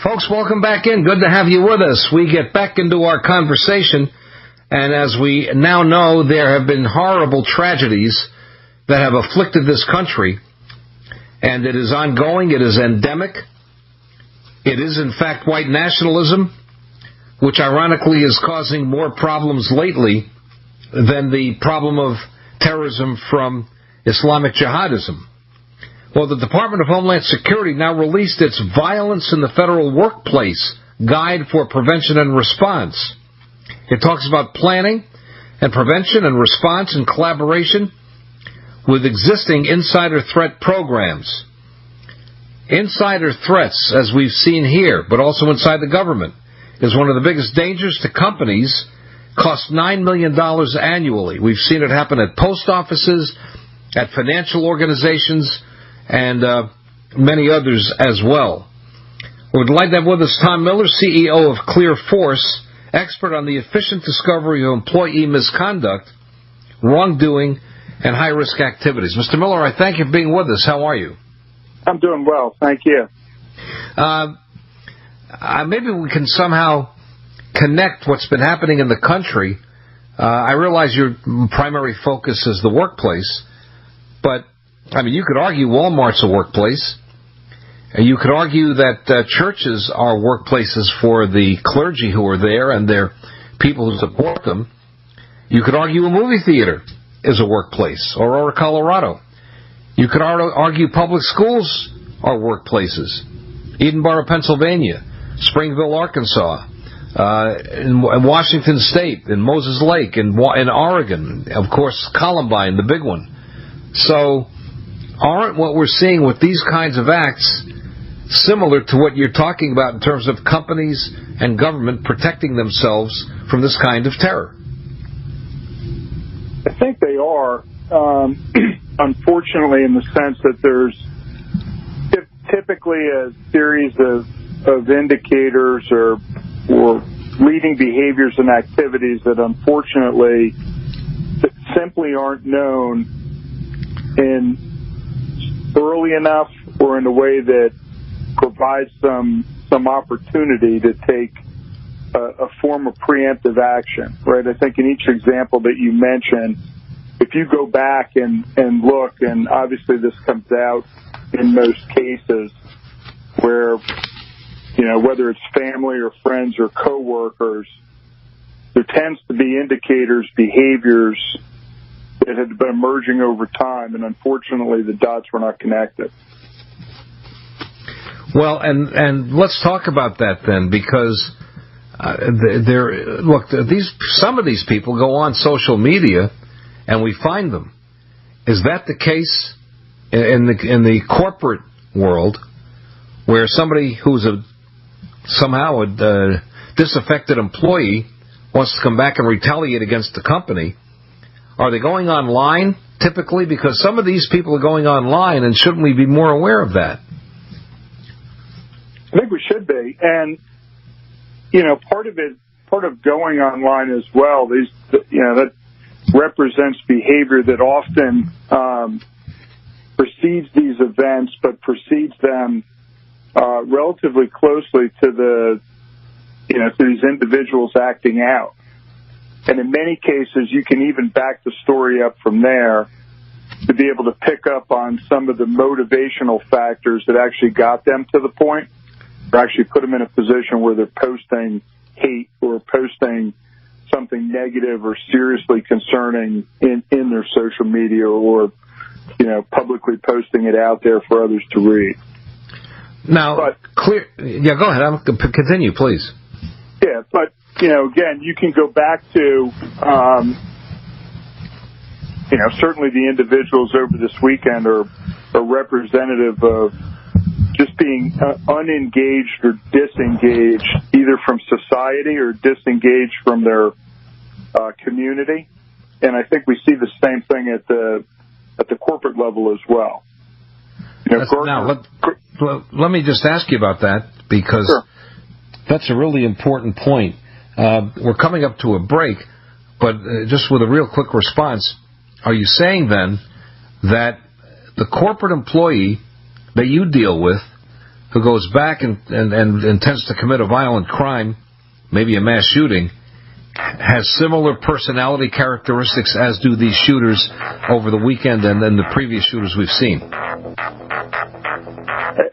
Folks, welcome back in. Good to have you with us. We get back into our conversation, and as we now know, there have been horrible tragedies that have afflicted this country, and it is ongoing, it is endemic. It is, in fact, white nationalism, which ironically is causing more problems lately than the problem of terrorism from Islamic jihadism. Well, the Department of Homeland Security now released its Violence in the Federal Workplace Guide for Prevention and Response. It talks about planning and prevention and response in collaboration with existing insider threat programs. Insider threats, as we've seen here, but also inside the government, is one of the biggest dangers to companies, costs $9 million annually. We've seen it happen at post offices, at financial organizations, and many others as well. We'd like to have with us Tom Miller, CEO of ClearForce, expert on the efficient discovery of employee misconduct, wrongdoing, and high-risk activities. Mr. Miller, I thank you for being with us. How are you? I'm doing well, thank you. Maybe we can somehow connect what's been happening in the country. I realize your primary focus is the workplace, but I mean, you could argue Walmart's a workplace. You could argue that churches are workplaces for the clergy who are there and their people who support them. You could argue a movie theater is a workplace, Aurora, Colorado. You could argue public schools are workplaces. Edenborough, Pennsylvania, Springville, Arkansas, in Washington State, in Moses Lake, in Oregon, of course, Columbine, the big one. So aren't what we're seeing with these kinds of acts similar to what you're talking about in terms of companies and government protecting themselves from this kind of terror? I think they are, unfortunately, in the sense that there's typically a series of indicators or leading behaviors and activities that unfortunately simply aren't known in early enough or in a way that provides some opportunity to take a form of preemptive action, right? I think in each example that you mentioned, if you go back and look, and obviously this comes out in most cases where, you know, whether it's family or friends or coworkers, there tends to be indicators, behaviors that had been emerging over time, and unfortunately the dots were not connected. Well, and let's talk about that then, because some of these people go on social media and we find them. Is that the case in the corporate world, where somebody who's somehow a disaffected employee wants to come back and retaliate against the company? Are they going online typically? Because some of these people are going online, and shouldn't we be more aware of that? I think we should be, and you know, part of going online as well. That represents behavior that often precedes these events, but precedes them relatively closely to these individuals acting out. And in many cases, you can even back the story up from there to be able to pick up on some of the motivational factors that actually got them to the point, or actually put them in a position where they're posting hate or posting something negative or seriously concerning in their social media, or, you know, publicly posting it out there for others to read. Now, go ahead. Continue, please. Yeah, but, you know, again, you can go back to, certainly the individuals over this weekend are representative of just being unengaged or disengaged, either from society or disengaged from their community. And I think we see the same thing at the corporate level as well. Let me just ask you about that, because Sure. That's a really important point. We're coming up to a break, but just with a real quick response, are you saying then that the corporate employee that you deal with who goes back and intends to commit a violent crime, maybe a mass shooting, has similar personality characteristics as do these shooters over the weekend and then the previous shooters we've seen?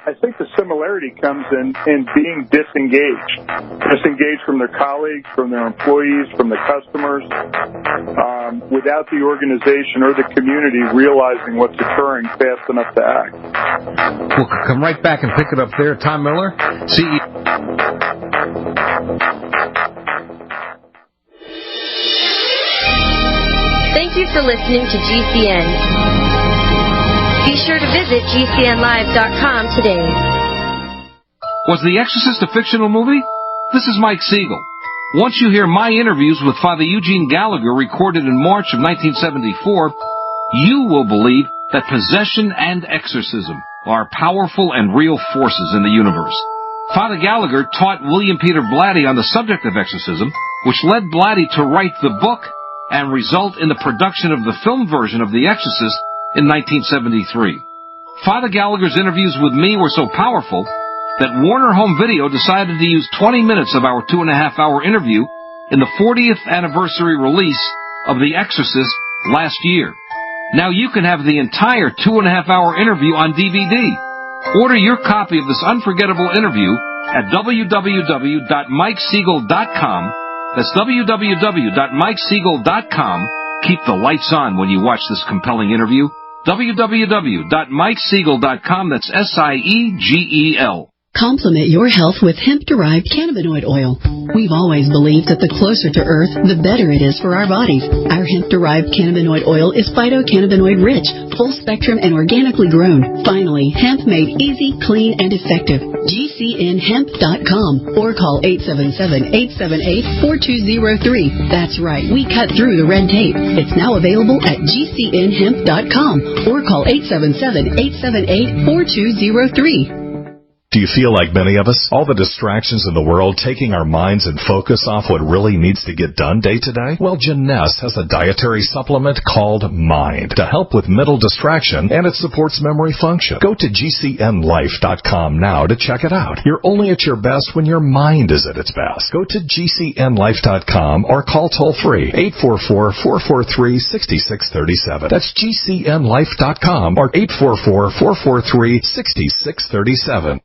I think the similarity comes in being disengaged from their colleagues, from their employees, from the customers, without the organization or the community realizing what's occurring fast enough to act. We'll come right back and pick it up there. Tom Miller, CEO. Thank you for listening to GCN. Be sure to visit GCNlive.com today. Was The Exorcist a fictional movie? This is Mike Siegel. Once you hear my interviews with Father Eugene Gallagher recorded in March of 1974, you will believe that possession and exorcism are powerful and real forces in the universe. Father Gallagher taught William Peter Blatty on the subject of exorcism, which led Blatty to write the book and result in the production of the film version of The Exorcist in 1973. Father Gallagher's interviews with me were so powerful that Warner Home Video decided to use 20 minutes of our 2.5-hour interview in the 40th anniversary release of The Exorcist last year. Now you can have the entire 2.5-hour interview on DVD. Order your copy of this unforgettable interview at www.mikesiegel.com. That's www.mikesiegel.com. Keep the lights on when you watch this compelling interview. www.mikesiegel.com. That's SIEGEL. Complement your health with hemp-derived cannabinoid oil. We've always believed that the closer to Earth, the better it is for our bodies. Our hemp-derived cannabinoid oil is phytocannabinoid-rich, full-spectrum, and organically grown. Finally, hemp made easy, clean, and effective. GCNhemp.com or call 877-878-4203. That's right, we cut through the red tape. It's now available at GCNhemp.com or call 877-878-4203. Do you feel like many of us? All the distractions in the world taking our minds and focus off what really needs to get done day to day? Well, Jeunesse has a dietary supplement called Mind to help with mental distraction, and it supports memory function. Go to GCNlife.com now to check it out. You're only at your best when your mind is at its best. Go to GCNlife.com or call toll-free 844-443-6637. That's GCNlife.com or 844-443-6637.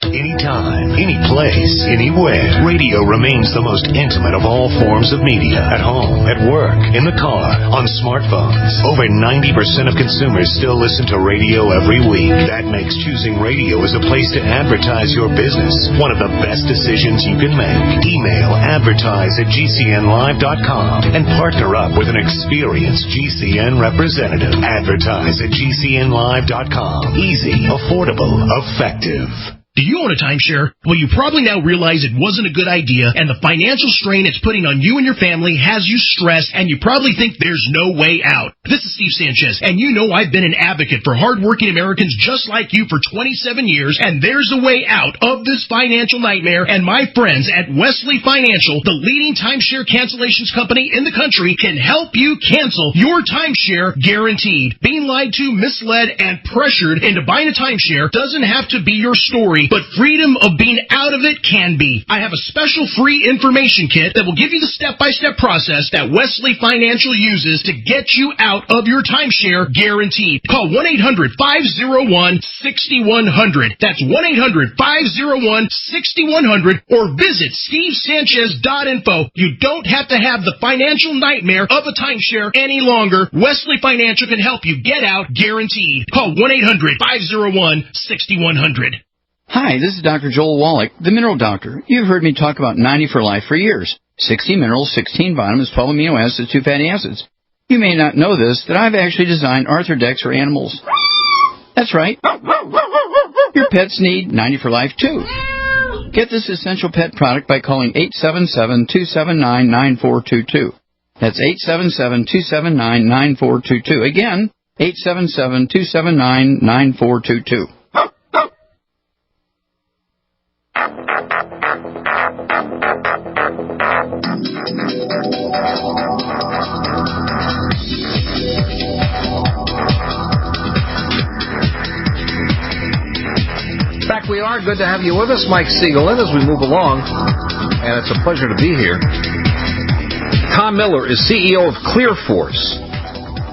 Anytime, any place, anywhere. Radio remains the most intimate of all forms of media. At home, at work, in the car, on smartphones. Over 90% of consumers still listen to radio every week. That makes choosing radio as a place to advertise your business one of the best decisions you can make. Email advertise@gcnlive.com and partner up with an experienced GCN representative. Advertise@gcnlive.com. Easy, affordable, effective. Do you own a timeshare? Well, you probably now realize it wasn't a good idea, and the financial strain it's putting on you and your family has you stressed, and you probably think there's no way out. This is Steve Sanchez, and you know I've been an advocate for hardworking Americans just like you for 27 years, and there's a way out of this financial nightmare, and my friends at Wesley Financial, the leading timeshare cancellations company in the country, can help you cancel your timeshare guaranteed. Being lied to, misled, and pressured into buying a timeshare doesn't have to be your story, but freedom of being out of it can be. I have a special free information kit that will give you the step-by-step process that Wesley Financial uses to get you out of your timeshare guaranteed. Call 1-800-501-6100. That's 1-800-501-6100 or visit stevesanchez.info. You don't have to have the financial nightmare of a timeshare any longer. Wesley Financial can help you get out guaranteed. Call 1-800-501-6100. Hi, this is Dr. Joel Wallach, the Mineral Doctor. You've heard me talk about 90 for Life for years. 60 minerals, 16 vitamins, 12 amino acids, 2 fatty acids. You may not know this, that I've actually designed Arthrodex for animals. That's right. Your pets need 90 for Life, too. Get this essential pet product by calling 877-279-9422. That's 877-279-9422. Again, 877-279-9422. back we are. Good to have you with us, Mike Siegel, as we move along. And it's a pleasure to be here. Tom Miller is CEO of ClearForce.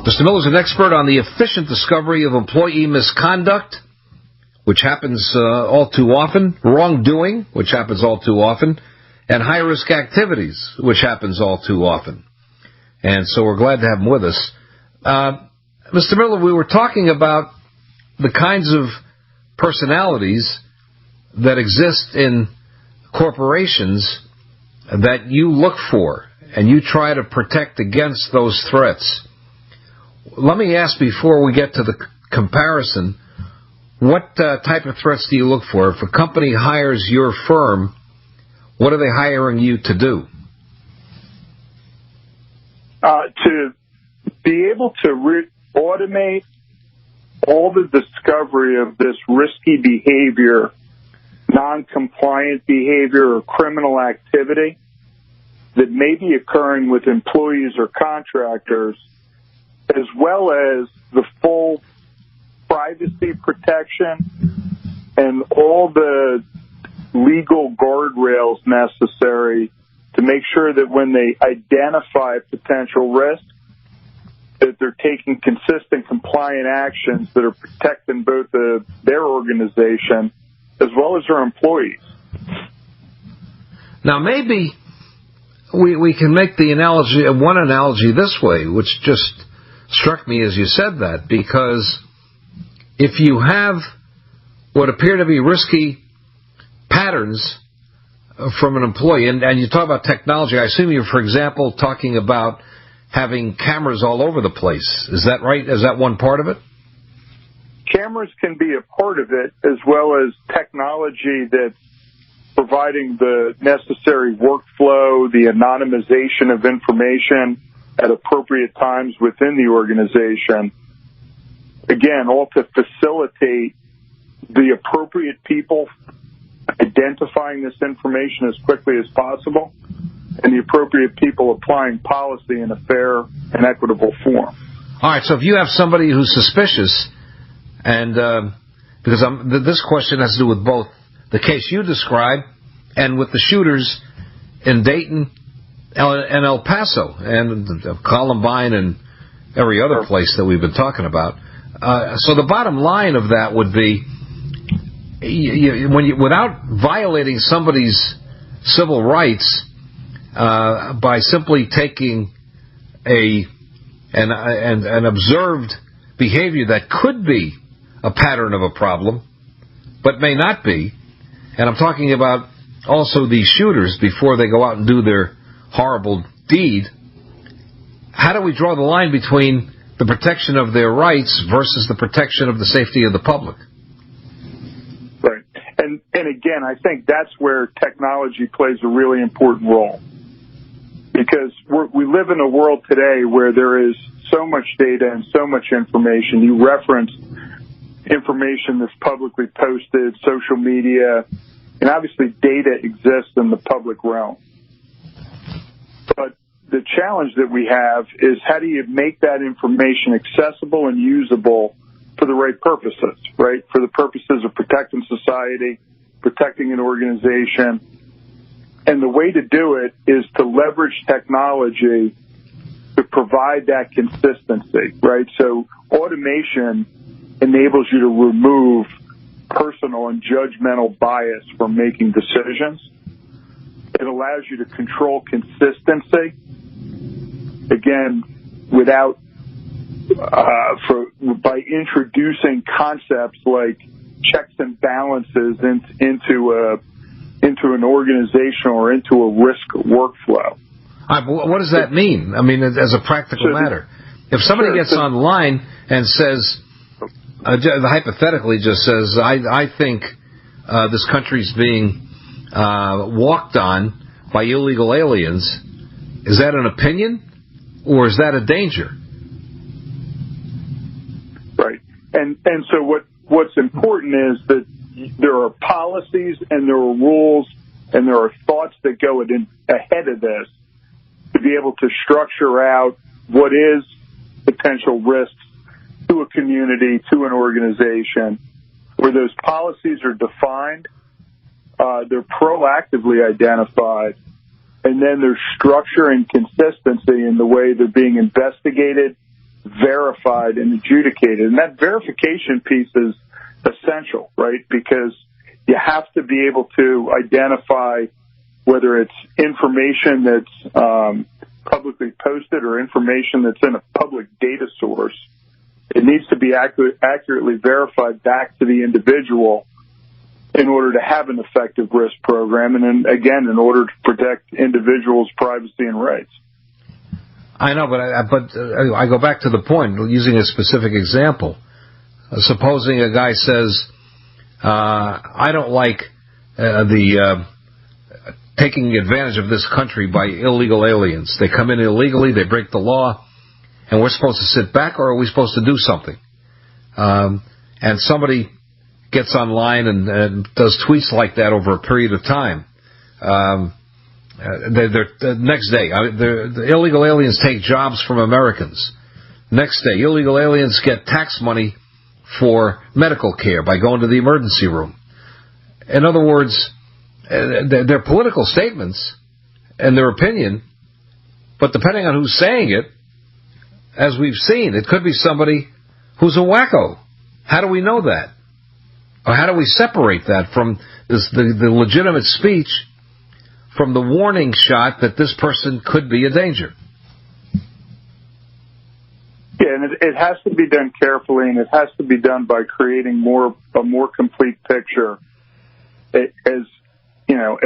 Mr. Miller is an expert on the efficient discovery of employee misconduct, which happens all too often, wrongdoing, which happens all too often, and high-risk activities, which happens all too often. And so we're glad to have him with us. Mr. Miller, we were talking about the kinds of personalities that exist in corporations that you look for, and you try to protect against those threats. Let me ask, before we get to the comparison, what type of threats do you look for? If a company hires your firm, what are they hiring you to do? To be able to automate all the discovery of this risky behavior, non-compliant behavior, or criminal activity that may be occurring with employees or contractors, as well as the full privacy protection and all the legal guardrails necessary to make sure that when they identify potential risk, that they're taking consistent, compliant actions that are protecting both their organization as well as their employees. Now, maybe we can make the analogy, one analogy this way, which just struck me as you said that, because if you have what appear to be risky patterns from an employee, and you talk about technology, I assume you're, for example, talking about having cameras all over the place. Is that right? Is that one part of it? Cameras can be a part of it, as well as technology that's providing the necessary workflow, the anonymization of information at appropriate times within the organization. Again, all to facilitate the appropriate people identifying this information as quickly as possible, and the appropriate people applying policy in a fair and equitable form. All right, so if you have somebody who's suspicious, and because this question has to do with both the case you described and with the shooters in Dayton and El Paso and Columbine and every other place that we've been talking about. So the bottom line of that would be, without violating somebody's civil rights, by simply taking an observed behavior that could be a pattern of a problem, but may not be, and I'm talking about also these shooters before they go out and do their horrible deed, how do we draw the line between the protection of their rights versus the protection of the safety of the public? Right. And again, I think that's where technology plays a really important role. Because we live in a world today where there is so much data and so much information. You referenced information that's publicly posted, social media, and obviously data exists in the public realm. But the challenge that we have is, how do you make that information accessible and usable for the right purposes, right? For the purposes of protecting society, protecting an organization. And the way to do it is to leverage technology to provide that consistency, right? So automation enables you to remove personal and judgmental bias from making decisions. It allows you to control consistency, again, by introducing concepts like checks and balances into an organization or into a risk workflow. What does that mean? I mean, as a practical matter, if somebody gets online and says, hypothetically just says, I think this country's being walked on by illegal aliens, is that an opinion or is that a danger? Right. And so what's important is that there are policies and there are rules and there are thoughts that go ahead of this to be able to structure out what is potential risks to a community, to an organization, where those policies are defined, they're proactively identified, and then there's structure and consistency in the way they're being investigated, verified, and adjudicated. And that verification piece is essential, right? Because you have to be able to identify whether it's information that's publicly posted or information that's in a public data source. It needs to be accurately verified back to the individual in order to have an effective risk program, and then, again, in order to protect individuals' privacy and rights. I know, but I go back to the point, using a specific example. Supposing a guy says, I don't like the taking advantage of this country by illegal aliens. They come in illegally, they break the law, and we're supposed to sit back, or are we supposed to do something? And somebody gets online and does tweets like that over a period of time. The next day, the illegal aliens take jobs from Americans. Next day, illegal aliens get tax money for medical care by going to the emergency room. In other words, they're political statements and their opinion, but depending on who's saying it, as we've seen, it could be somebody who's a wacko. How do we know that? Or how do we separate that from the legitimate speech from the warning shot that this person could be a danger? Yeah, and it has to be done carefully, and it has to be done by creating a more complete picture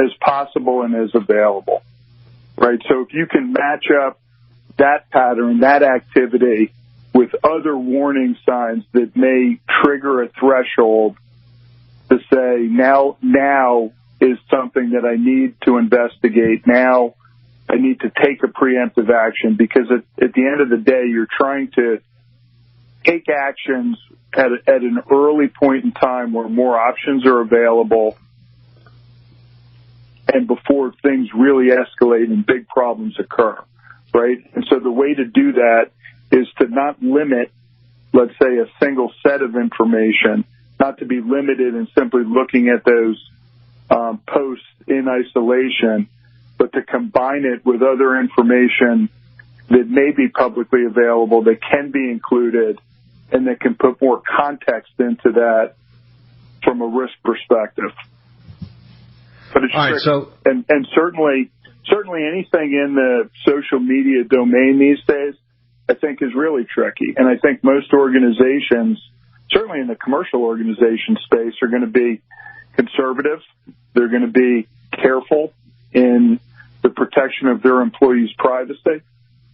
as possible and as available, right? So if you can match up that pattern, that activity, with other warning signs that may trigger a threshold to say, now is something that I need to investigate. Now I need to take a preemptive action, because at the end of the day, you're trying to take actions at an early point in time where more options are available and before things really escalate and big problems occur, right? And so the way to do that is to not limit, let's say, a single set of information, not to be limited in simply looking at those posts in isolation, but to combine it with other information that may be publicly available, that can be included, and that can put more context into that from a risk perspective. But it's all right, so and certainly anything in the social media domain these days, I think, is really tricky. And I think most organizations, certainly in the commercial organization space, are going to be conservative. They're going to be careful in the protection of their employees' privacy.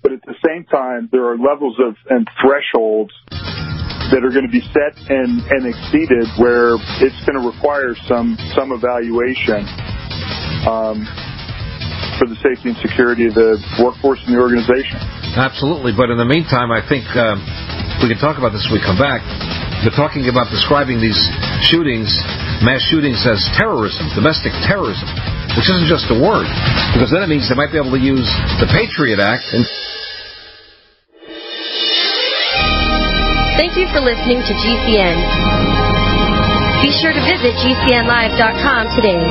But at the same time, there are levels of and thresholds that are going to be set and exceeded where it's going to require some evaluation for the safety and security of the workforce and the organization. Absolutely. But in the meantime, I think we can talk about this when we come back. They're talking about describing these shootings, mass shootings, as terrorism, domestic terrorism, which isn't just a word, because then it means they might be able to use the Patriot Act. Thank you for listening to GCN. Be sure to visit GCNlive.com today.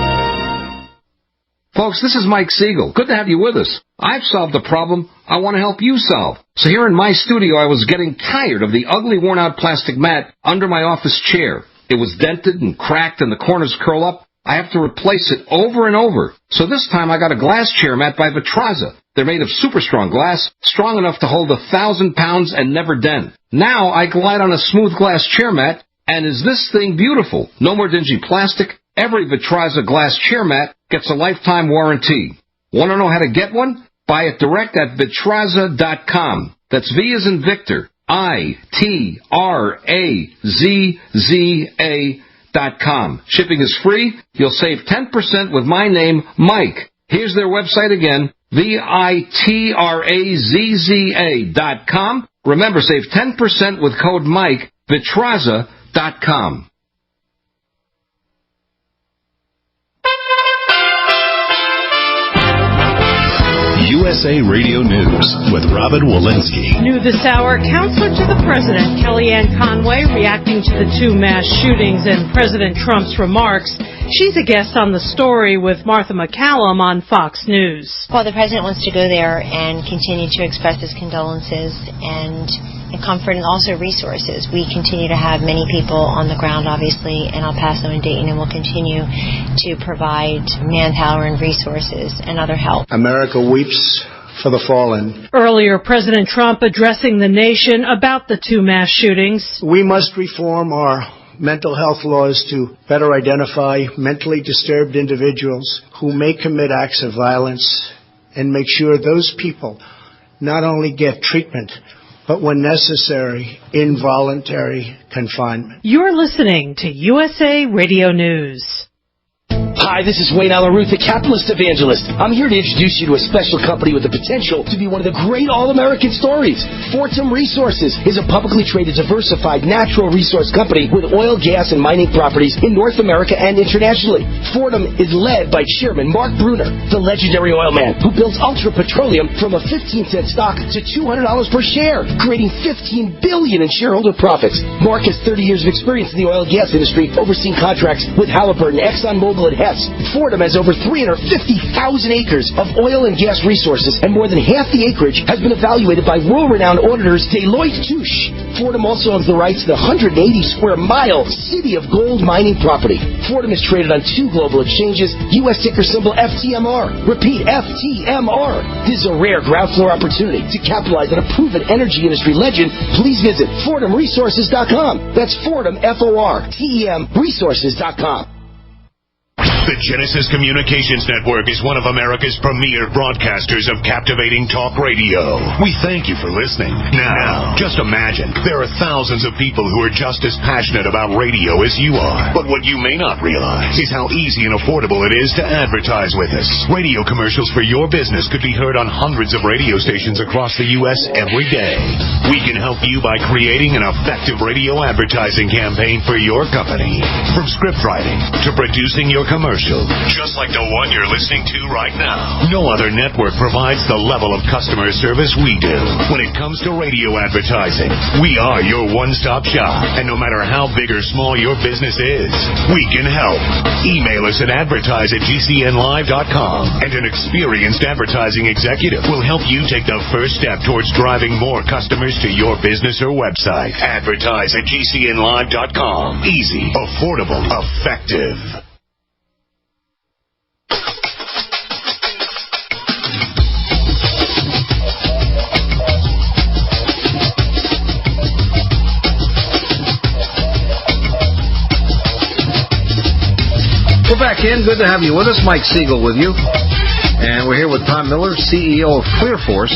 Folks, this is Mike Siegel. Good to have you with us. I've solved a problem I want to help you solve. So here in my studio, I was getting tired of the ugly, worn-out plastic mat under my office chair. It was dented and cracked and the corners curl up. I have to replace it over and over. So this time I got a glass chair mat by Vitraza. They're made of super strong glass, strong enough to hold 1,000 pounds and never dent. Now I glide on a smooth glass chair mat, and is this thing beautiful? No more dingy plastic. Every Vitraza glass chair mat gets a lifetime warranty. Want to know how to get one? Buy it direct at Vitraza.com. That's V as in Victor, ITRAZZA.com. Shipping is free. You'll save 10% with my name, Mike. Here's their website again, VITRAZZA.com. Remember, save 10% with code Mike, Vitraza.com. USA Radio News with Robin Walensky. New this hour, counselor to the president, Kellyanne Conway, reacting to the two mass shootings and President Trump's remarks. She's a guest on The Story with Martha McCallum on Fox News. Well, the president wants to go there and continue to express his condolences and comfort and also resources. We continue to have many people on the ground, obviously, in El Paso and Dayton, and we'll continue to provide manpower and resources and other help. America weeps for the fallen. Earlier, President Trump addressing the nation about the two mass shootings. We must reform our mental health laws to better identify mentally disturbed individuals who may commit acts of violence and make sure those people not only get treatment, but when necessary, involuntary confinement. You're listening to USA Radio News. Hi, this is Wayne Alaruth, the capitalist evangelist. I'm here to introduce you to a special company with the potential to be one of the great all-American stories. Fortum Resources is a publicly traded, diversified natural resource company with oil, gas, and mining properties in North America and internationally. Fortum is led by Chairman Mark Bruner, the legendary oil man who builds Ultra Petroleum from a 15-cent stock to $200 per share, creating $15 billion in shareholder profits. Mark has 30 years of experience in the oil and gas industry, overseeing contracts with Halliburton, ExxonMobil, and Hess. Fortum has over 350,000 acres of oil and gas resources, and more than half the acreage has been evaluated by world-renowned auditors Deloitte Touche. Fortum also owns the rights to the 180-square-mile City of Gold mining property. Fortum is traded on 2 global exchanges, U.S. ticker symbol FTMR. Repeat, FTMR. This is a rare ground floor opportunity to capitalize on a proven energy industry legend. Please visit FortumResources.com. That's Fortum, F-O-R-T-E-M, Resources.com. The Genesis Communications Network is one of America's premier broadcasters of captivating talk radio. We thank you for listening. Now, just imagine, there are thousands of people who are just as passionate about radio as you are. But what you may not realize is how easy and affordable it is to advertise with us. Radio commercials for your business could be heard on hundreds of radio stations across the U.S. every day. We can help you by creating an effective radio advertising campaign for your company. From script writing to producing your commercial, just like the one you're listening to right now. No other network provides the level of customer service we do. When it comes to radio advertising, we are your one-stop shop. And no matter how big or small your business is, we can help. Email us at advertise@gcnlive.com, and an experienced advertising executive will help you take the first step towards driving more customers to your business or website. Advertise@gcnlive.com. Easy, affordable, effective. We're back in. Good to have you with us. Mike Siegel with you. And we're here with Tom Miller, CEO of ClearForce.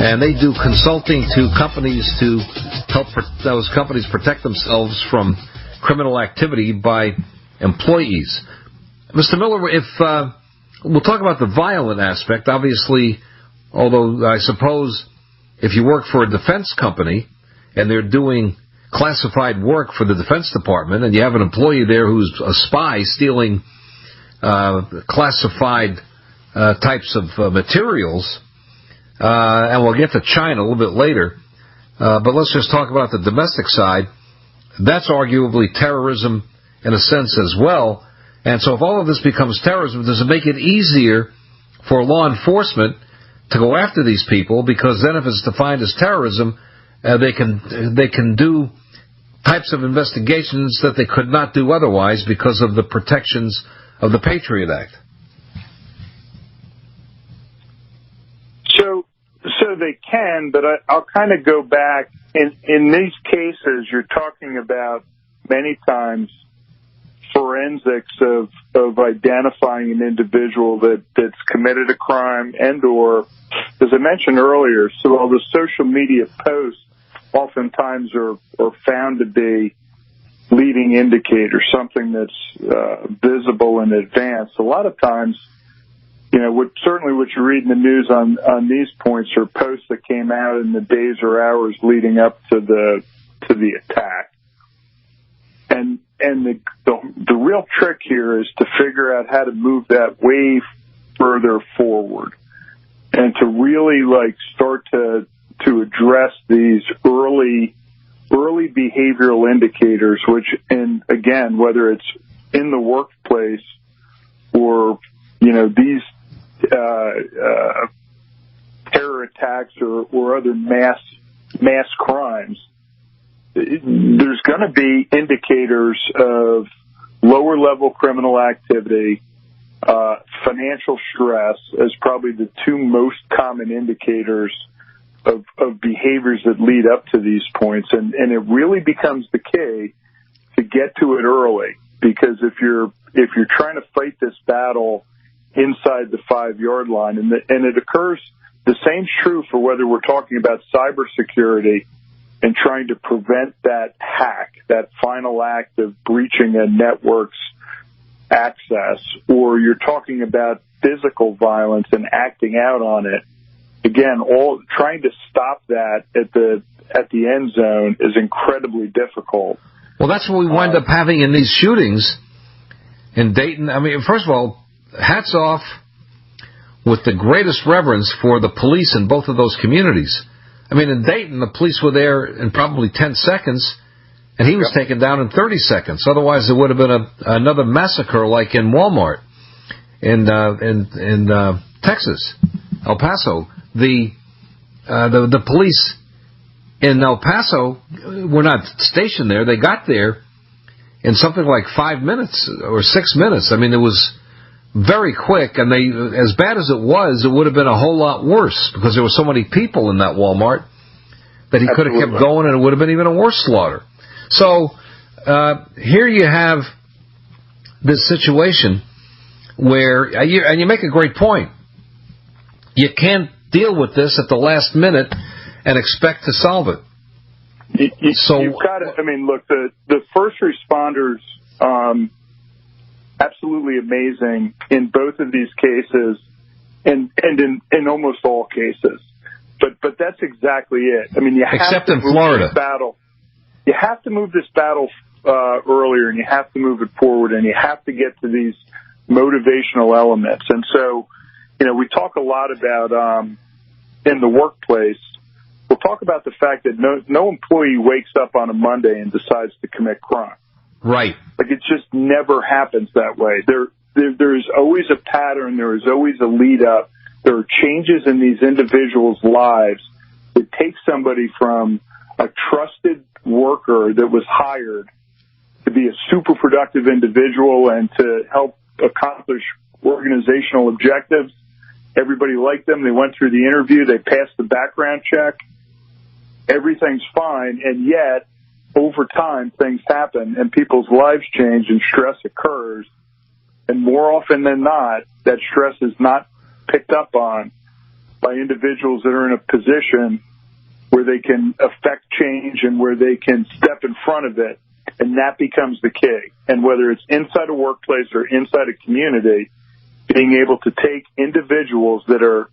And they do consulting to companies to help those companies protect themselves from criminal activity by employees. Mr. Miller, if we'll talk about the violent aspect. Obviously, although I suppose if you work for a defense company and they're doing classified work for the Defense Department, and you have an employee there who's a spy stealing classified types of materials, and we'll get to China a little bit later, but let's just talk about the domestic side. That's arguably terrorism in a sense as well. And so if all of this becomes terrorism, does it make it easier for law enforcement to go after these people? Because then if it's defined as terrorism, they can do types of investigations that they could not do otherwise because of the protections of the Patriot Act. So they can, but I'll kind of go back. In these cases, you're talking about many times forensics of identifying an individual that's committed a crime and or, as I mentioned earlier, so all the social media posts oftentimes are found to be leading indicators, something that's visible in advance. A lot of times, certainly what you read in the news on these points are posts that came out in the days or hours leading up to the attack. And the real trick here is to figure out how to move that way further forward. and to really start to address these early behavioral indicators, which, and again, whether it's in the workplace or these terror attacks or other mass crimes, there's going to be indicators of lower level criminal activity, financial stress as probably the two most common indicators of behaviors that lead up to these points. And it really becomes the key to get to it early, because if you're trying to fight this battle inside the 5-yard line, and it occurs, the same's true for whether we're talking about cybersecurity and trying to prevent that hack, that final act of breaching a network's access, or you're talking about physical violence and acting out on it. Again, all trying to stop that at the end zone is incredibly difficult. Well, that's what we wind up having in these shootings in Dayton. I mean, first of all, hats off with the greatest reverence for the police in both of those communities. I mean, in Dayton, the police were there in probably 10 seconds, and he was taken down in 30 seconds. Otherwise, there would have been another massacre like in Walmart in Texas, El Paso. The police in El Paso were not stationed there. They got there in something like 5 minutes or 6 minutes. I mean, it was very quick, and as bad as it would have been a whole lot worse because there were so many people in that Walmart that he could have kept going, and it would have been even a worse slaughter. So here you have this situation where, and you make a great point, you can't deal with this at the last minute and expect to solve it. You've got to, I mean, look, the first responders, absolutely amazing in both of these cases, and in almost all cases. But that's exactly it. I mean, you have except to in move Florida. This battle. You have to move this battle earlier, and you have to move it forward, and you have to get to these motivational elements. And so, we talk a lot about in the workplace. We'll talk about the fact that no employee wakes up on a Monday and decides to commit crime. Right. Like, it just never happens that way. There is always a pattern. There is always a lead up. There are changes in these individuals' lives that take somebody from a trusted worker that was hired to be a super productive individual and to help accomplish organizational objectives. Everybody liked them. They went through the interview. They passed the background check. Everything's fine. And yet, over time, things happen and people's lives change and stress occurs. And more often than not, that stress is not picked up on by individuals that are in a position where they can affect change and where they can step in front of it. And that becomes the key. And whether it's inside a workplace or inside a community, being able to take individuals that are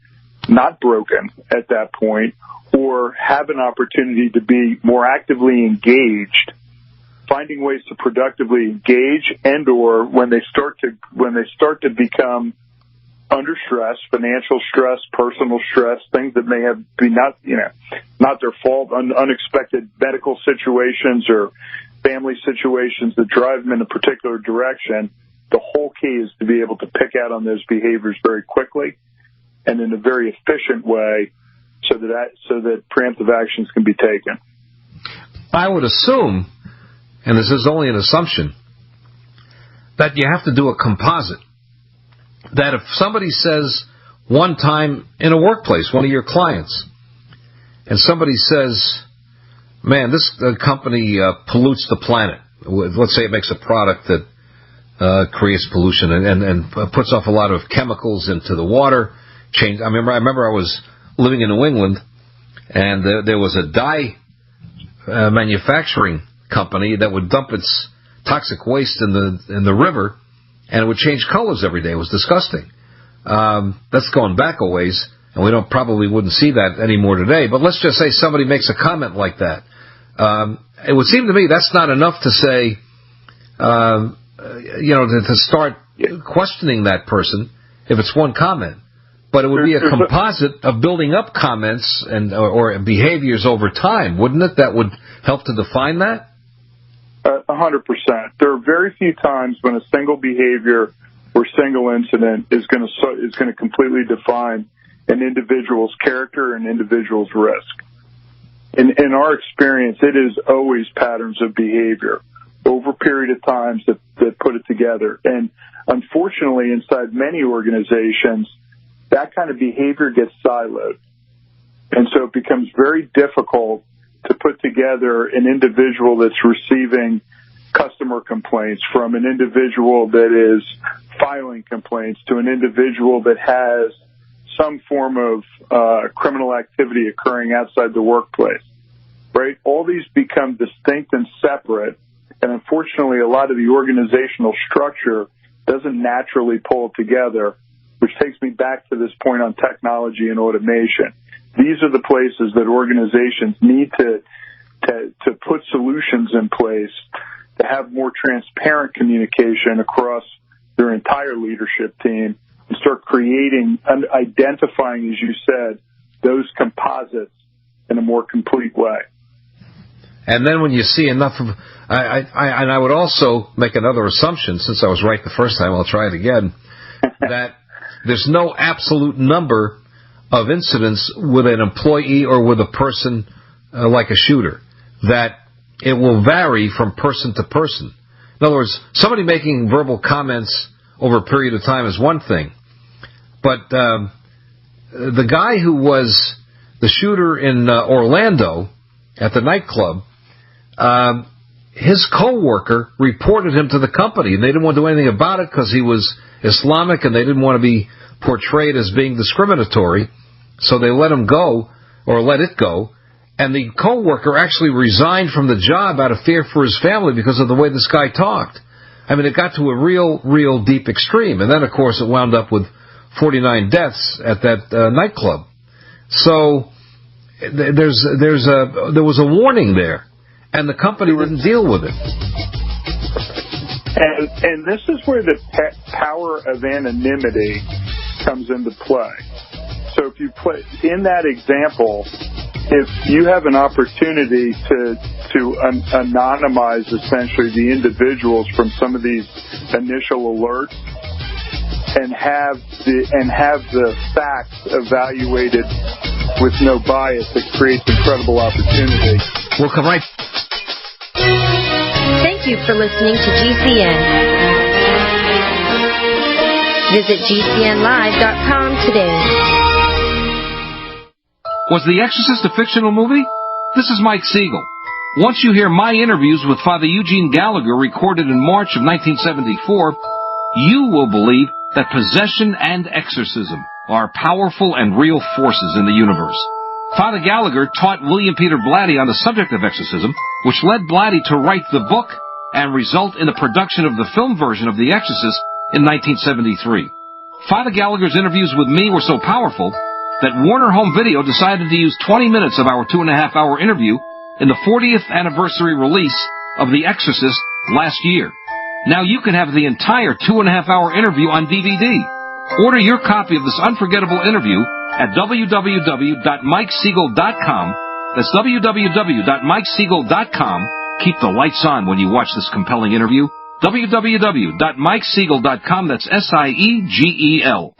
not broken at that point or have an opportunity to be more actively engaged, finding ways to productively engage, and or when they start to become under stress, financial stress, personal stress, things that may have been not their fault, unexpected medical situations or family situations that drive them in a particular direction. The whole key is to be able to pick out on those behaviors very quickly and in a very efficient way so that preemptive actions can be taken. I would assume, and this is only an assumption, that you have to do a composite. That if somebody says one time in a workplace, one of your clients, and somebody says, man, this company pollutes the planet. Let's say it makes a product that creates pollution and puts off a lot of chemicals into the water. I remember I was living in New England, and there was a dye manufacturing company that would dump its toxic waste in the river, and it would change colors every day. It was disgusting. That's going back a ways, and we probably wouldn't see that anymore today. But let's just say somebody makes a comment like that. It would seem to me that's not enough to say, to start questioning that person if it's one comment. but it would be a composite of building up comments and or behaviors over time, wouldn't it? That would help to define that? 100%. There are very few times when a single behavior or single incident is going to completely define an individual's character and individual's risk. In our experience, it is always patterns of behavior over a period of times that put it together. And unfortunately, inside many organizations, that kind of behavior gets siloed. And so it becomes very difficult to put together an individual that's receiving customer complaints from an individual that is filing complaints to an individual that has some form of criminal activity occurring outside the workplace, right? All these become distinct and separate, and unfortunately a lot of the organizational structure doesn't naturally pull together, which takes me back to this point on technology and automation. These are the places that organizations need to put solutions in place to have more transparent communication across their entire leadership team and start creating and identifying, as you said, those composites in a more complete way. And then when you see enough of, I would also make another assumption, since I was right the first time, I'll try it again, that there's no absolute number of incidents with an employee or with a person like a shooter, that it will vary from person to person. In other words, somebody making verbal comments over a period of time is one thing, but the guy who was the shooter in Orlando at the nightclub, his coworker reported him to the company, and they didn't want to do anything about it because he was Islamic, and they didn't want to be portrayed as being discriminatory, so they let him go, or let it go, and the coworker actually resigned from the job out of fear for his family because of the way this guy talked. I mean, it got to a real deep extreme, and then, of course, it wound up with 49 deaths at that nightclub. So there was a warning there, and the company didn't deal with it. And this is where the power of anonymity comes into play. So if you play in that example, if you have an opportunity to anonymize essentially the individuals from some of these initial alerts and have the facts evaluated with no bias, it creates incredible opportunity. We'll come right. Thank you for listening to GCN. Visit GCNlive.com today. Was The Exorcist a fictional movie? This is Mike Siegel. Once you hear my interviews with Father Eugene Gallagher recorded in March of 1974, you will believe that possession and exorcism are powerful and real forces in the universe. Father Gallagher taught William Peter Blatty on the subject of exorcism, which led Blatty to write the book and result in the production of the film version of The Exorcist in 1973. Father Gallagher's interviews with me were so powerful that Warner Home Video decided to use 20 minutes of our 2.5-hour interview in the 40th anniversary release of The Exorcist last year. Now you can have the entire 2.5-hour interview on DVD. Order your copy of this unforgettable interview at www.mikesiegel.com. That's www.mikesiegel.com. Keep the lights on when you watch this compelling interview. www.mikesiegel.com. That's SIEGEL.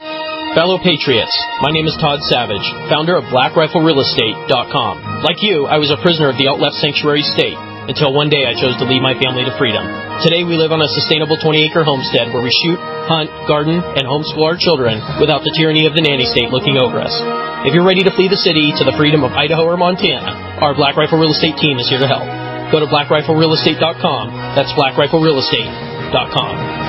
Fellow Patriots, my name is Todd Savage, founder of BlackRifleRealEstate.com. Like you, I was a prisoner of the out-left sanctuary state, until one day I chose to lead my family to freedom. Today we live on a sustainable 20-acre homestead where we shoot, hunt, garden, and homeschool our children without the tyranny of the nanny state looking over us. If you're ready to flee the city to the freedom of Idaho or Montana, our Black Rifle Real Estate team is here to help. Go to BlackRifleRealEstate.com. That's BlackRifleRealEstate.com.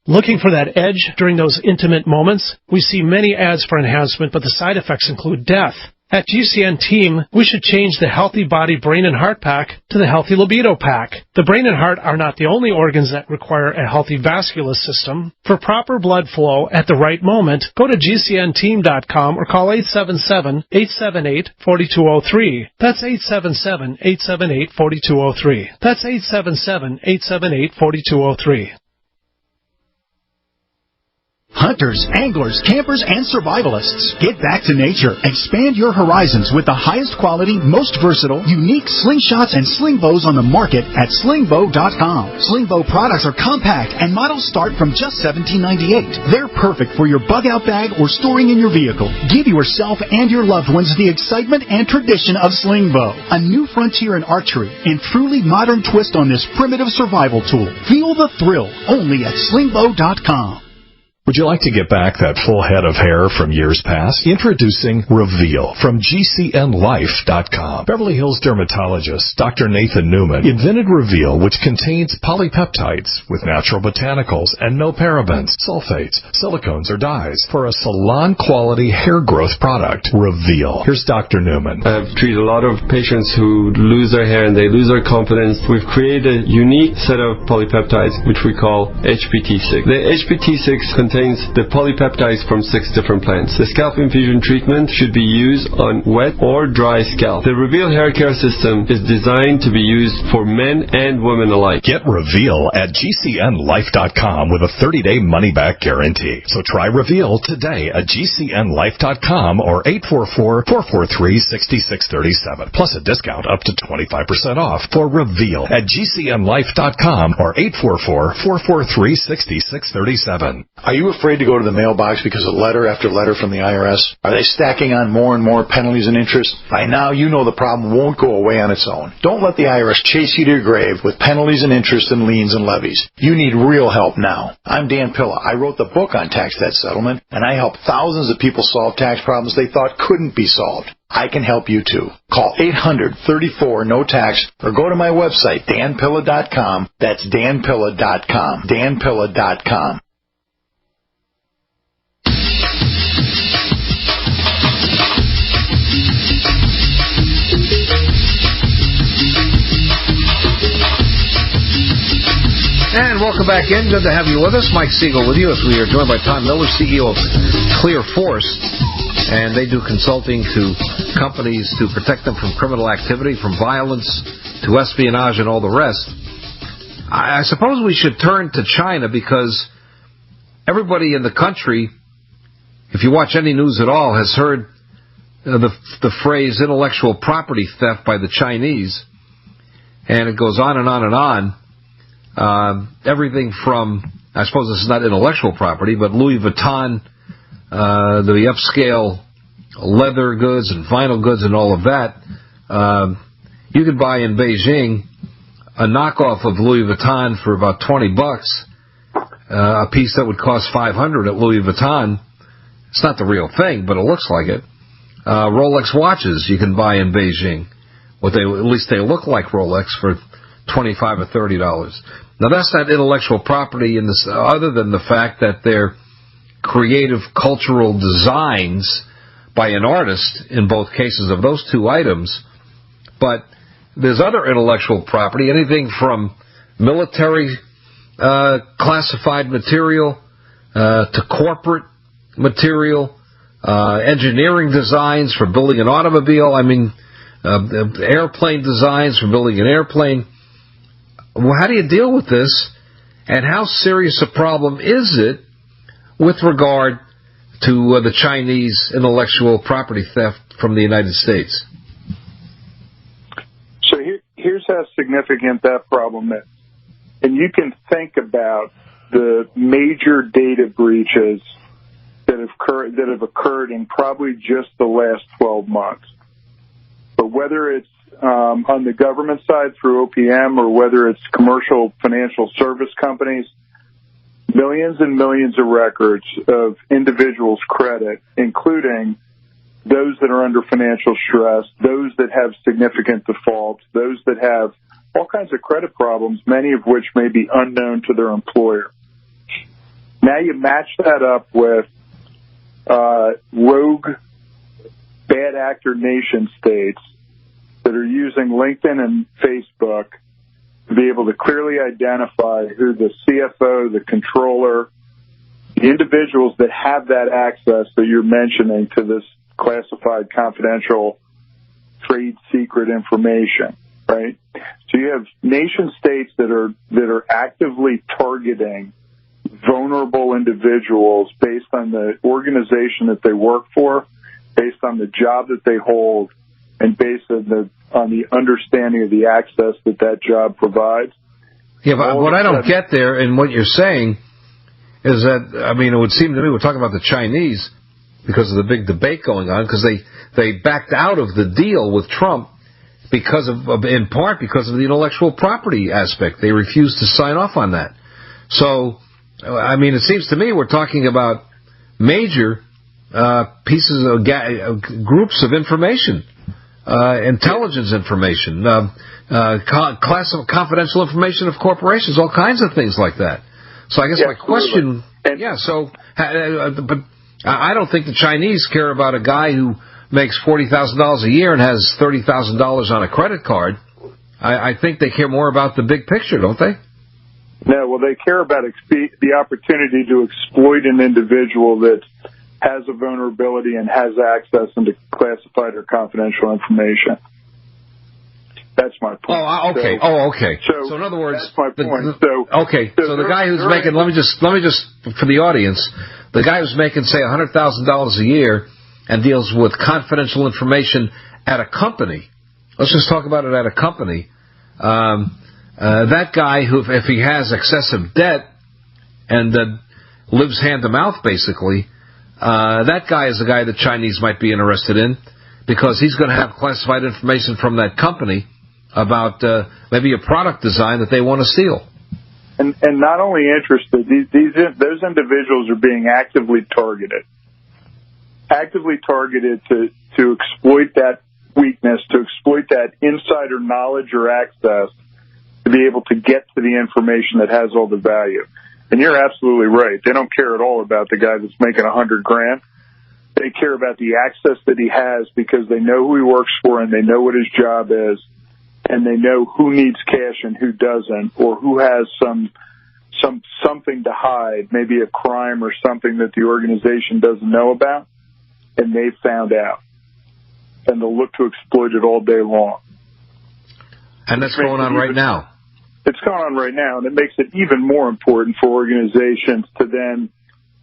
Looking for that edge during those intimate moments? We see many ads for enhancement, but the side effects include death. At GCN Team, we should change the Healthy Body, Brain, and Heart Pack to the Healthy Libido Pack. The brain and heart are not the only organs that require a healthy vascular system. For proper blood flow at the right moment, go to GCNteam.com or call 877-878-4203. That's 877-878-4203. That's 877-878-4203. Hunters, anglers, campers, and survivalists. Get back to nature. Expand your horizons with the highest quality, most versatile, unique slingshots and sling bows on the market at slingbow.com. Sling bow products are compact and models start from just $17.98. They're perfect for your bug out bag or storing in your vehicle. Give yourself and your loved ones the excitement and tradition of sling bow. A new frontier in archery and truly modern twist on this primitive survival tool. Feel the thrill only at slingbow.com. Would you like to get back that full head of hair from years past? Introducing Reveal from GCNLife.com. Beverly Hills dermatologist Dr. Nathan Newman invented Reveal, which contains polypeptides with natural botanicals and no parabens, sulfates, silicones, or dyes for a salon-quality hair growth product. Reveal. Here's Dr. Newman. I've treated a lot of patients who lose their hair and they lose their confidence. We've created a unique set of polypeptides, which we call HPT6. The HPT6 contains the polypeptides from 6 different plants. The scalp infusion treatment should be used on wet or dry scalp. The Reveal hair care system is designed to be used for men and women alike. Get Reveal at GCNLife.com with a 30-day money-back guarantee. So try Reveal today at GCNLife.com or 844-443-6637. Plus a discount up to 25% off for Reveal at GCNLife.com or 844-443-6637. Are you afraid to go to the mailbox because of letter after letter from the IRS? Are they stacking on more and more penalties and interest? By now, you know the problem won't go away on its own. Don't let the IRS chase you to your grave with penalties and interest and liens and levies. You need real help now. I'm Dan Pilla. I wrote the book on tax debt settlement, and I help thousands of people solve tax problems they thought couldn't be solved. I can help you too. Call 800-34-NO-TAX or go to my website, danpilla.com. That's danpilla.com. danpilla.com. And welcome back in. Good to have you with us. Mike Siegel with you as we are joined by Tom Miller, CEO of ClearForce. And they do consulting to companies to protect them from criminal activity, from violence to espionage and all the rest. I suppose we should turn to China because everybody in the country, if you watch any news at all, has heard the phrase intellectual property theft by the Chinese. And it goes on and on and on. Everything from, I suppose this is not intellectual property, but Louis Vuitton, the upscale leather goods and vinyl goods and all of that. You could buy in Beijing a knockoff of Louis Vuitton for about $20, a piece that would cost $500 at Louis Vuitton. It's not the real thing, but it looks like it. Rolex watches you can buy in Beijing. At least they look like Rolex for $25 or $30. Now that's not intellectual property in this, other than the fact that they're creative cultural designs by an artist in both cases of those two items. But there's other intellectual property, anything from military classified material to corporate material, engineering designs for building an automobile, airplane designs for building an airplane. Well, how do you deal with this, and how serious a problem is it with regard to the Chinese intellectual property theft from the United States? So here's how significant that problem is. And you can think about the major data breaches that have occurred in probably just the last 12 months. But whether it's on the government side through OPM or whether it's commercial financial service companies, millions and millions of records of individuals' credit, including those that are under financial stress, those that have significant defaults, those that have all kinds of credit problems, many of which may be unknown to their employer. Now you match that up with rogue bad actor nation states that are using LinkedIn and Facebook to be able to clearly identify who the CFO, the controller, the individuals that have that access that you're mentioning to this classified, confidential, trade secret information, right? So you have nation states that are actively targeting vulnerable individuals based on the organization that they work for, based on the job that they hold, and based on the understanding of the access that job provides. Yeah, but what I don't get there in what you're saying is that, I mean, it would seem to me we're talking about the Chinese because of the big debate going on, because they backed out of the deal with Trump in part because of the intellectual property aspect. They refused to sign off on that. So, I mean, it seems to me we're talking about major pieces of groups of information, intelligence information, confidential information of corporations, all kinds of things like that. So I guess my question, but I don't think the Chinese care about a guy who makes $40,000 a year and has $30,000 on a credit card. I think they care more about the big picture, don't they? No, well, they care about the opportunity to exploit an individual that has a vulnerability and has access into classified or confidential information. That's my point. Oh, okay. Okay. So in other words, that's my point. So the guy who's making, let me just for the audience, the guy who's making say $100,000 a year and deals with confidential information at a company. Let's just talk about it at a company. That guy who, if he has excessive debt and lives hand to mouth, basically, that guy is the guy the Chinese might be interested in, because he's going to have classified information from that company about maybe a product design that they want to steal. And not only interested, those individuals are being actively targeted to exploit that weakness, to exploit that insider knowledge or access to be able to get to the information that has all the value. And you're absolutely right. They don't care at all about the guy that's making $100,000. They care about the access that he has because they know who he works for and they know what his job is, and they know who needs cash and who doesn't, or who has something to hide, maybe a crime or something that the organization doesn't know about, and they've found out. And they'll look to exploit it all day long. And that's going on right now. It's going on right now, and it makes it even more important for organizations to then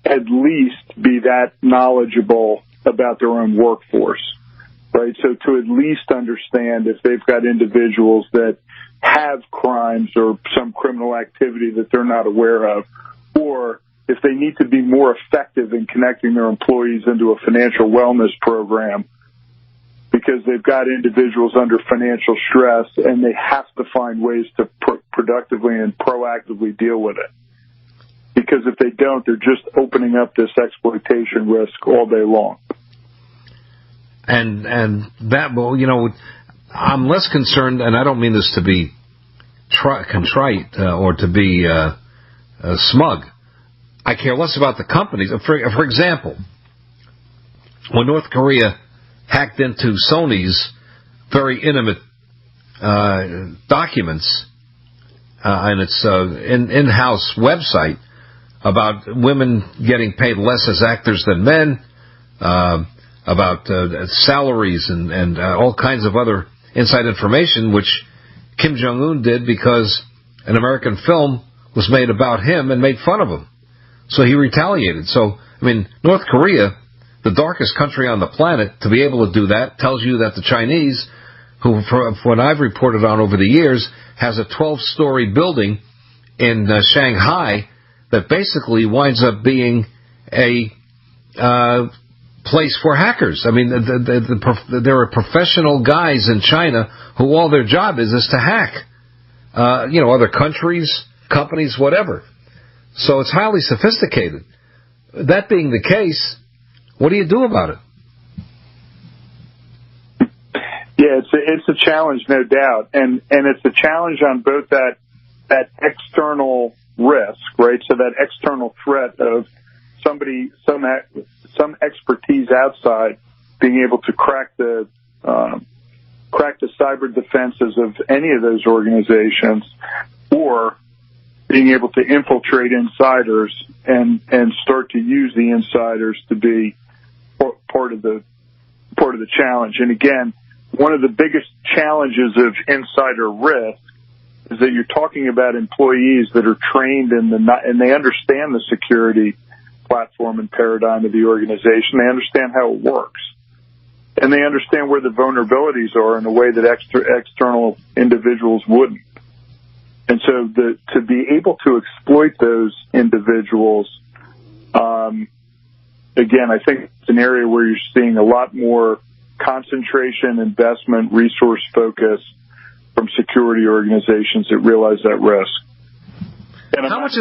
at least be that knowledgeable about their own workforce, right? So to at least understand if they've got individuals that have crimes or some criminal activity that they're not aware of, or if they need to be more effective in connecting their employees into a financial wellness program because they've got individuals under financial stress and they have to find ways to productively and proactively deal with it. Because if they don't, they're just opening up this exploitation risk all day long. And that, well, you know, I'm less concerned, and I don't mean this to be contrite or to be smug. I care less about the companies. For example, when North Korea hacked into Sony's very intimate documents and its in-house website about women getting paid less as actors than men, about salaries and all kinds of other inside information, which Kim Jong-un did because an American film was made about him and made fun of him. So he retaliated. So, I mean, North Korea, the darkest country on the planet, to be able to do that tells you that the Chinese, who, for what I've reported on over the years, has a 12-story building in Shanghai that basically winds up being a place for hackers. I mean, there are professional guys in China who all their job is to hack, other countries, companies, whatever. So it's highly sophisticated. That being the case, what do you do about it? Yeah, it's a challenge, no doubt, and it's a challenge on both that external risk, right? So that external threat of somebody, some expertise outside being able to crack the cyber defenses of any of those organizations, or being able to infiltrate insiders and start to use the insiders to be part of the challenge. And again, one of the biggest challenges of insider risk is that you're talking about employees that are trained and they understand the security platform and paradigm of the organization. They understand how it works. And they understand where the vulnerabilities are in a way that external individuals wouldn't. And so to be able to exploit those individuals, again, I think it's an area where you're seeing a lot more concentration, investment, resource focus from security organizations that realize that risk. And I'm not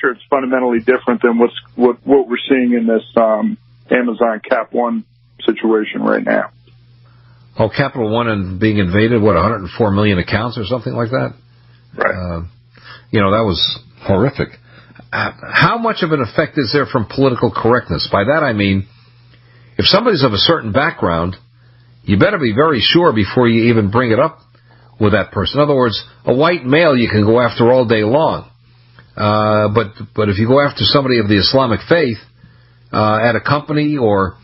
sure it's fundamentally different than what we're seeing in this Amazon Cap One situation right now. Oh, Capital One and being invaded, 104 million accounts or something like that? Right. That was horrific. How much of an effect is there from political correctness? By that I mean, if somebody's of a certain background, you better be very sure before you even bring it up with that person. In other words, a white male you can go after all day long. But if you go after somebody of the Islamic faith at a company or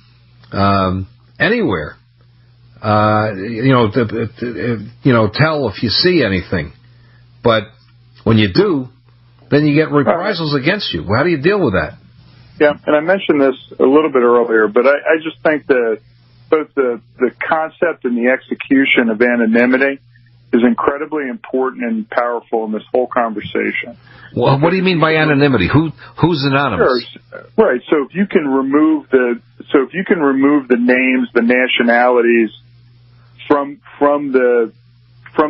anywhere, tell if you see anything. But when you do, then you get reprisals against you. How do you deal with that? Yeah, and I mentioned this a little bit earlier, but I just think that both the concept and the execution of anonymity is incredibly important and powerful in this whole conversation. Well, what do you mean by anonymity? Who's anonymous? Sure. Right. So if you can remove the names, the nationalities from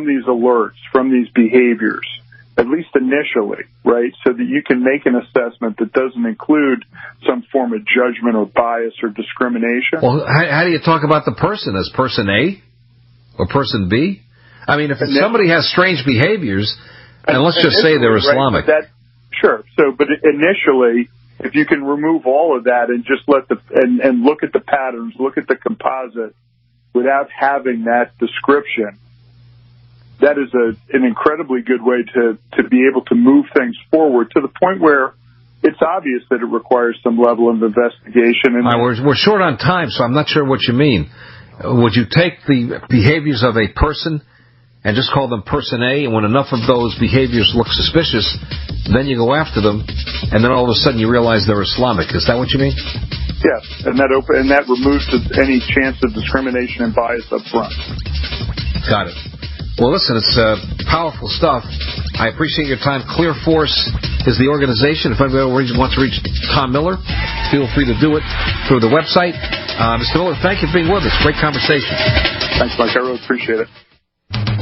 these alerts, from these behaviors, at least initially, right, so that you can make an assessment that doesn't include some form of judgment or bias or discrimination. Well, how do you talk about the person? As person A or person B? I mean, if somebody has strange behaviors, and let's just say they're Islamic. Right, but initially, if you can remove all of that and just and look at the patterns, look at the composite, without having that description, that is an incredibly good way to be able to move things forward to the point where it's obvious that it requires some level of investigation. And we're short on time, so I'm not sure what you mean. Would you take the behaviors of a person and just call them person A, and when enough of those behaviors look suspicious, then you go after them, and then all of a sudden you realize they're Islamic? Is that what you mean? Yes, and that removes any chance of discrimination and bias up front. Got it. Well, listen, it's powerful stuff. I appreciate your time. ClearForce is the organization. If anybody wants to reach Tom Miller, feel free to do it through the website. Mr. Miller, thank you for being with us. Great conversation. Thanks, Mike. I really appreciate it.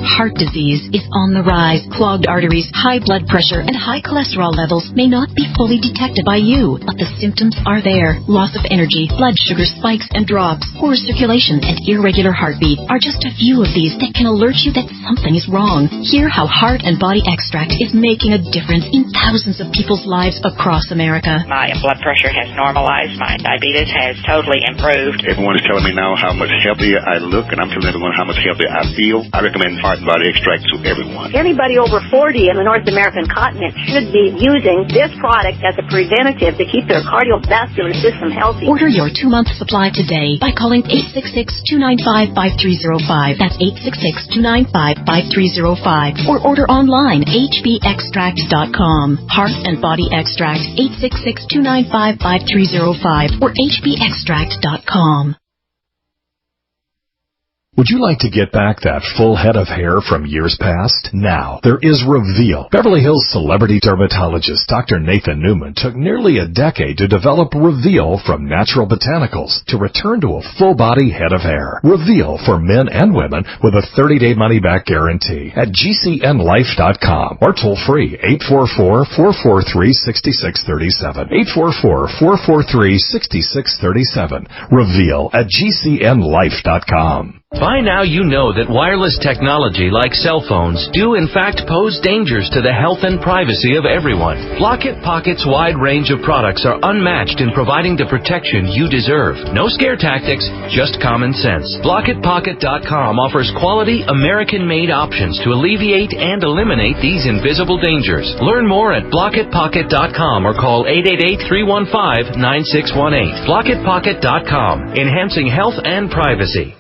Heart disease is on the rise. Clogged arteries, high blood pressure, and high cholesterol levels may not be fully detected by you, but the symptoms are there. Loss of energy, blood sugar spikes and drops, poor circulation, and irregular heartbeat are just a few of these that can alert you that something is wrong. Hear how Heart and Body Extract is making a difference in thousands of people's lives across America. My blood pressure has normalized. My diabetes has totally improved. Everyone is telling me now how much healthier I look, and I'm telling everyone how much healthier I feel. I recommend Heart and Body Extract to everyone. Anybody over 40 in the North American continent should be using this product as a preventative to keep their cardiovascular system healthy. Order your 2-month supply today by calling 866-295-5305. That's 866-295-5305. Or order online, hbextract.com. Heart and Body Extract, 866-295-5305 or hbextract.com. Would you like to get back that full head of hair from years past? Now, there is Reveal. Beverly Hills celebrity dermatologist Dr. Nathan Newman took nearly a decade to develop Reveal from natural botanicals to return to a full-body head of hair. Reveal for men and women with a 30-day money-back guarantee at GCNlife.com or toll-free 844-443-6637. 844-443-6637. Reveal at GCNlife.com. By now you know that wireless technology like cell phones do in fact pose dangers to the health and privacy of everyone. Blockit Pocket's wide range of products are unmatched in providing the protection you deserve. No scare tactics, just common sense. BlockitPocket.com offers quality American-made options to alleviate and eliminate these invisible dangers. Learn more at BlockitPocket.com or call 888-315-9618. BlockitPocket.com, enhancing health and privacy.